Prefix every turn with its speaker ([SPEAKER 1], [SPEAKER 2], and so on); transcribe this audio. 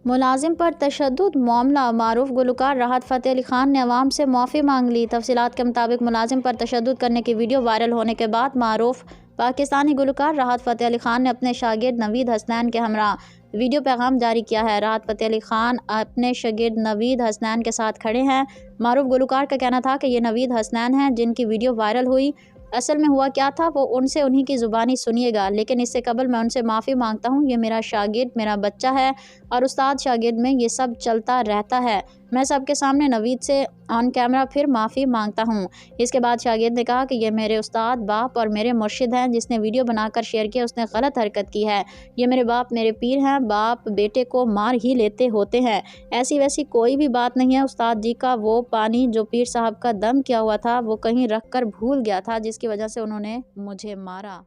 [SPEAKER 1] मुलाजिम पर तशद्दुद मामला, मारूफ गुलकार राहत फ़तेह अली ख़ान ने अवाम से माफ़ी मांग ली। तफसीलात के मुताबिक मुलाजिम पर तशद्दुद करने की वीडियो वायरल होने के बाद मारूफ पाकिस्तानी गुलकार राहत फ़तेह अली ख़ान ने अपने शागिर्द नवीद हसनैन के हमरा वीडियो पैगाम जारी किया है। राहत फ़तेह अली ख़ान अपने शागिर्द नवीद हसनैन के साथ खड़े हैं। मारूफ गुलकार का कहना था कि ये नवीद हसनैन हैं जिनकी वीडियो वायरल हुई। असल में हुआ क्या था वो उनसे उन्हीं की ज़ुबानी सुनिएगा, लेकिन इससे कबल मैं उनसे माफ़ी मांगता हूँ। ये मेरा शागिर्द, मेरा बच्चा है और उस्ताद शागिर्द में ये सब चलता रहता है। मैं सबके सामने नवीद से ऑन कैमरा फिर माफ़ी मांगता हूँ। इसके बाद शागिर्द ने कहा कि ये मेरे उस्ताद, बाप और मेरे मुर्शिद हैं। जिसने वीडियो बनाकर शेयर किया उसने गलत हरकत की है। ये मेरे बाप मेरे पीर हैं। बाप बेटे को मार ही लेते होते हैं, ऐसी वैसी कोई भी बात नहीं है। उस्ताद जी का वो पानी जो पीर साहब का दम किया हुआ था वो कहीं रख कर भूल गया था, जिसकी वजह से उन्होंने मुझे मारा।